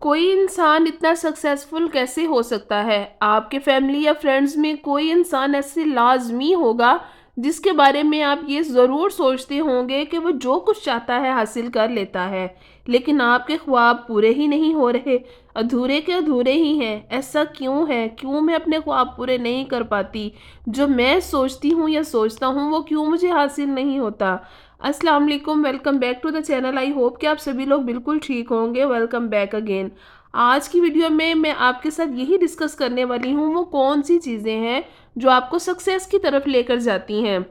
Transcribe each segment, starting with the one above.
कोई इंसान इतना सक्सेसफुल कैसे हो सकता है? आपके फैमिली या फ्रेंड्स में कोई इंसान ऐसे लाज़मी होगा जिसके बारे में आप ये ज़रूर सोचते होंगे कि वो जो कुछ चाहता है हासिल कर लेता है। लेकिन आपके ख्वाब पूरे ही नहीं हो रहे, अधूरे के अधूरे ही हैं। ऐसा क्यों है? क्यों मैं अपने ख्वाब पूरे नहीं कर पाती? जो मैं सोचती हूँ या सोचता हूँ वो क्यों मुझे हासिल नहीं होता? अस्सलाम वालेकुम, welcome back to the channel. I hope कि आप सभी लोग बिल्कुल ठीक होंगे। Welcome back again. आज की वीडियो में मैं आपके साथ यही डिस्कस करने वाली हूँ वो कौन सी चीज़ें हैं जो आपको सक्सेस की तरफ लेकर जाती हैं।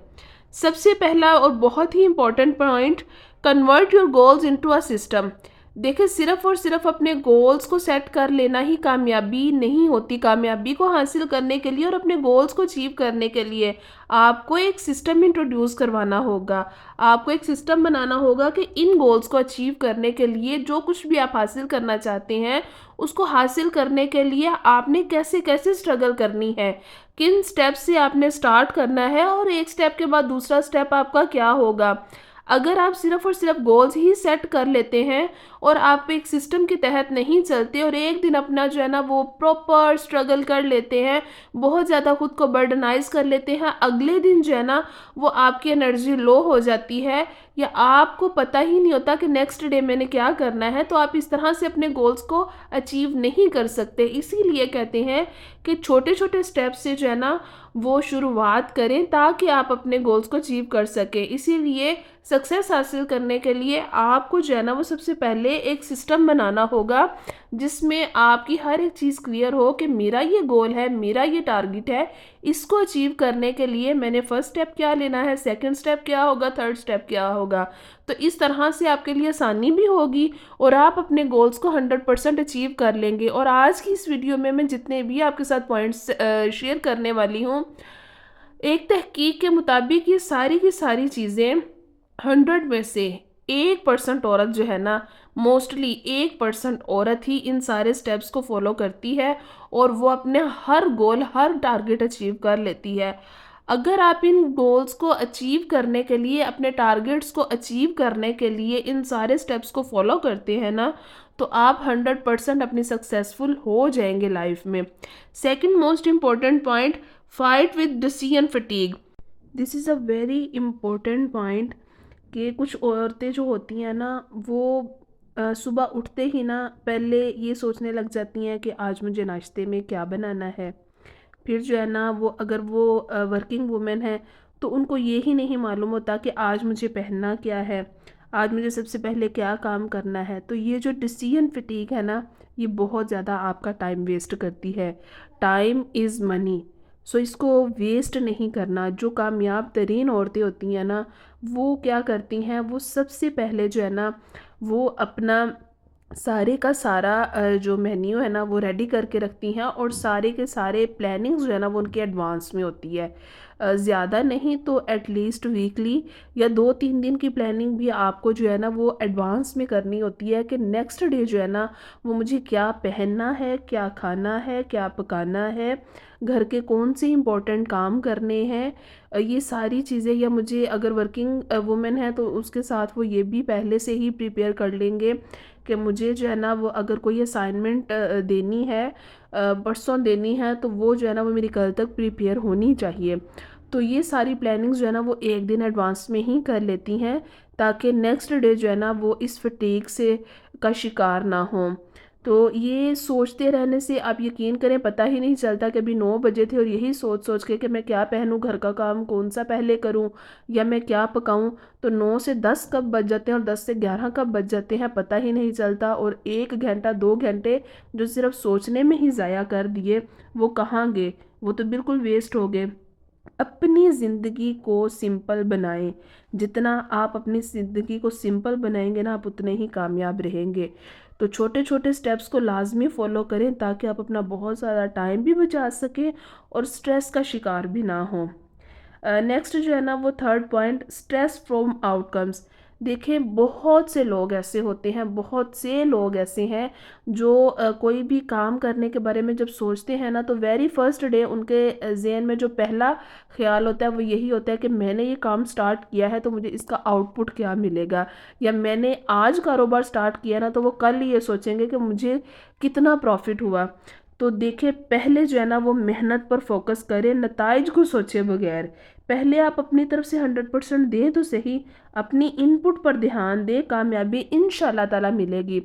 सबसे पहला और बहुत ही important point, convert your goals into a system. देखिए, सिर्फ और सिर्फ अपने गोल्स को सेट कर लेना ही कामयाबी नहीं होती। कामयाबी को हासिल करने के लिए और अपने गोल्स को अचीव करने के लिए आपको एक सिस्टम इंट्रोड्यूस करवाना होगा। आपको एक सिस्टम बनाना होगा कि इन गोल्स को अचीव करने के लिए जो कुछ भी आप हासिल करना चाहते हैं उसको हासिल करने के लिए आपने कैसे कैसे स्ट्रगल करनी है, किन स्टेप से आपने स्टार्ट करना है और एक स्टेप के बाद दूसरा स्टेप आपका क्या होगा। अगर आप सिर्फ और सिर्फ गोल्स ही सेट कर लेते हैं और आप एक सिस्टम के तहत नहीं चलते और एक दिन अपना जो है ना वो प्रॉपर स्ट्रगल कर लेते हैं, बहुत ज़्यादा खुद को बर्डनाइज कर लेते हैं, अगले दिन जो है ना वो आपकी एनर्जी लो हो जाती है या आपको पता ही नहीं होता कि नेक्स्ट डे मैंने क्या करना है, तो आप इस तरह से अपने गोल्स को अचीव नहीं कर सकते। इसीलिए कहते हैं कि छोटे छोटे स्टेप से जो है ना वो शुरुआत करें ताकि आप अपने गोल्स को अचीव कर सकें। इसीलिए सक्सेस हासिल करने के लिए आपको जो है ना वो सबसे पहले एक सिस्टम बनाना होगा जिसमें आपकी हर एक चीज़ क्लियर हो कि मेरा ये गोल है, मेरा ये टारगेट है, इसको अचीव करने के लिए मैंने फर्स्ट स्टेप क्या लेना है, सेकंड स्टेप क्या होगा, थर्ड स्टेप क्या होगा। तो इस तरह से आपके लिए आसानी भी होगी और आप अपने गोल्स को 100% अचीव कर लेंगे। और आज की इस वीडियो में मैं जितने भी आपके साथ पॉइंट्स शेयर करने वाली हूँ, एक तहकीक के मुताबिक ये सारी की सारी चीज़ें 100 में से 1% औरत जो है ना, मोस्टली 1% औरत ही इन सारे स्टेप्स को फॉलो करती है और वो अपने हर गोल, हर टारगेट अचीव कर लेती है। अगर आप इन गोल्स को अचीव करने के लिए, अपने टारगेट्स को अचीव करने के लिए इन सारे स्टेप्स को फॉलो करते हैं ना, तो आप 100% अपनी सक्सेसफुल हो जाएंगे लाइफ में। Second most important point, fight with decision fatigue. This is a very important point कि कुछ औरतें जो होती हैं ना वो सुबह उठते ही ना पहले ये सोचने लग जाती हैं कि आज मुझे नाश्ते में क्या बनाना है। फिर जो है ना वो, अगर वो वर्किंग वुमेन है तो उनको ये ही नहीं मालूम होता कि आज मुझे पहनना क्या है, आज मुझे सबसे पहले क्या काम करना है। तो ये जो डिसीजन फटीग है ना, ये बहुत ज़्यादा आपका टाइम वेस्ट करती है। टाइम इज़ मनी, सो इसको वेस्ट नहीं करना। जो कामयाब तरीन औरतें होती हैं ना, वो क्या करती हैं, वो सबसे पहले जो है ना वो अपना सारे का सारा जो मेन्यू है ना वो रेडी करके रखती हैं और सारे के सारे प्लानिंग्स जो है ना वो उनकी एडवांस में होती है। ज़्यादा नहीं तो एटलीस्ट वीकली या 2-3 दिन की प्लानिंग भी आपको जो है ना वो एडवांस में करनी होती है कि नेक्स्ट डे जो है ना वो मुझे क्या पहनना है, क्या खाना है, क्या पकाना है, घर के कौन से इम्पोर्टेंट काम करने हैं, ये सारी चीज़ें। या मुझे अगर वर्किंग वुमेन है तो उसके साथ वो ये भी पहले से ही प्रिपेयर कर लेंगे कि मुझे जो है ना वो अगर कोई असाइनमेंट देनी है, परसों देनी है, तो वो जो है ना वो मेरी कल तक प्रिपेयर होनी चाहिए। तो ये सारी प्लानिंग्स जो है ना वो एक दिन एडवांस में ही कर लेती हैं ताकि नेक्स्ट डे जो है ना वो इस फटीग से का शिकार ना हो। तो ये सोचते रहने से आप यकीन करें पता ही नहीं चलता कि अभी 9 बजे थे और यही सोच सोच के कि मैं क्या पहनूं, घर का काम कौन सा पहले करूं या मैं क्या पकाऊं, तो 9 से 10 कब बज जाते हैं और 10 से 11 कब बज जाते हैं पता ही नहीं चलता। और 1 घंटा 2 घंटे जो सिर्फ सोचने में ही ज़ाया कर दिए वो कहाँ गए, वो तो बिल्कुल वेस्ट हो गए। अपनी ज़िंदगी को सिंपल बनाएं। जितना आप अपनी ज़िंदगी को सिंपल बनाएंगे ना, आप उतने ही कामयाब रहेंगे। तो छोटे छोटे स्टेप्स को लाजमी फॉलो करें ताकि आप अपना बहुत ज़्यादा टाइम भी बचा सकें और स्ट्रेस का शिकार भी ना हो। नेक्स्ट जो है ना वो third point, stress from outcomes. देखिए, बहुत से लोग ऐसे होते हैं, बहुत से लोग ऐसे हैं जो कोई भी काम करने के बारे में जब सोचते हैं ना, तो वेरी फर्स्ट डे उनके ज़हन में जो पहला ख़्याल होता है वो यही होता है कि मैंने ये काम स्टार्ट किया है तो मुझे इसका आउटपुट क्या मिलेगा, या मैंने आज कारोबार स्टार्ट किया ना तो वो कल ये सोचेंगे कि मुझे कितना प्रॉफिट हुआ। तो देखिए, पहले जो है ना वो मेहनत पर फोकस करें, नताइज को सोचे बगैर। पहले आप अपनी तरफ से 100% दें तो सही, अपनी इनपुट पर ध्यान दें, कामयाबी इंशाल्लाह ताला मिलेगी।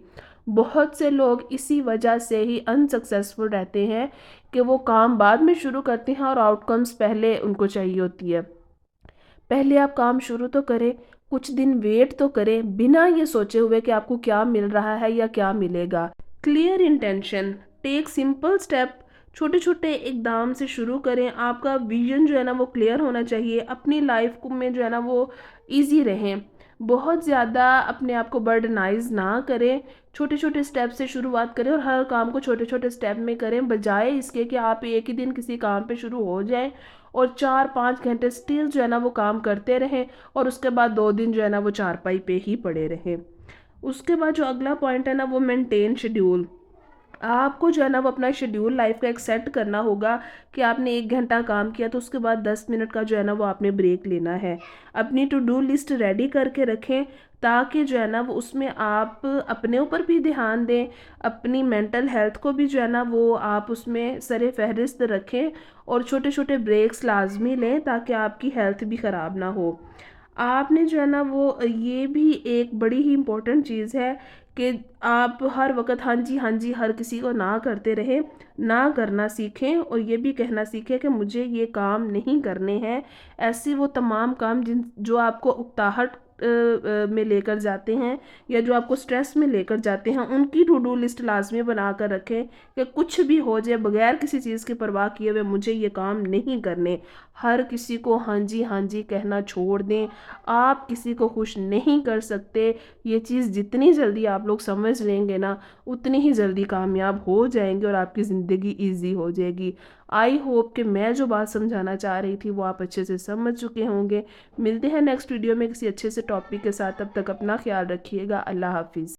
बहुत से लोग इसी वजह से ही अनसक्सेसफुल रहते हैं कि वो काम बाद में शुरू करते हैं और आउटकम्स पहले उनको चाहिए होती है। पहले आप काम शुरू तो करें, कुछ दिन वेट तो करें, बिना ये सोचे हुए कि आपको क्या मिल रहा है या क्या मिलेगा। Clear intention, take simple step, छोटे छोटे इकदाम से शुरू करें। आपका विजन जो है ना वो क्लियर होना चाहिए, अपनी लाइफ को में जो है ना वो इजी रहें। बहुत ज़्यादा अपने आप को बर्डनाइज ना करें, छोटे छोटे स्टेप से शुरुआत करें और हर काम को छोटे छोटे स्टेप में करें, बजाय इसके कि आप एक ही दिन किसी काम पे शुरू हो जाएं और 4-5 घंटे स्टिल जो है ना वो काम करते रहें और उसके बाद 2 दिन जो है ना वो चारपाई पे ही पड़े रहें। उसके बाद जो अगला पॉइंट है ना वो मेंटेन शेड्यूल। आपको जो है ना वो अपना शेड्यूल लाइफ का एक सेट करना होगा कि आपने 1 घंटा काम किया तो उसके बाद 10 मिनट का जो है ना वो आपने ब्रेक लेना है। अपनी टू डू लिस्ट रेडी करके रखें ताकि जो है ना वो उसमें आप अपने ऊपर भी ध्यान दें, अपनी मेंटल हेल्थ को भी जो है ना वो आप उसमें सरे फहरिस्त रखें और छोटे छोटे ब्रेक्स लाजमी लें ताकि आपकी हेल्थ भी ख़राब ना हो। आपने जो है ना वो ये भी एक बड़ी ही इम्पोर्टेंट चीज़ है कि आप हर वक्त हाँ जी हाँ जी हर किसी को ना करते रहें, ना करना सीखें और ये भी कहना सीखें कि मुझे ये काम नहीं करने हैं। ऐसे वो तमाम काम जिन जो आपको उकताहट में लेकर जाते हैं या जो आपको स्ट्रेस में लेकर जाते हैं, उनकी टू डू लिस्ट लाजमी बना कर रखें कि कुछ भी हो जाए, बगैर किसी चीज़ की परवाह किए हुए मुझे ये काम नहीं करने। हर किसी को हाँ जी कहना छोड़ दें, आप किसी को खुश नहीं कर सकते। ये चीज़ जितनी जल्दी आप लोग समझ लेंगे ना, उतनी ही जल्दी कामयाब हो जाएंगे और आपकी ज़िंदगी ईजी हो जाएगी। आई होप कि मैं जो बात समझाना चाह रही थी वो आप अच्छे से समझ चुके होंगे। मिलते हैं नेक्स्ट वीडियो में किसी अच्छे से टॉपिक के साथ, तब तक अपना ख्याल रखिएगा। अल्लाह हाफिज़।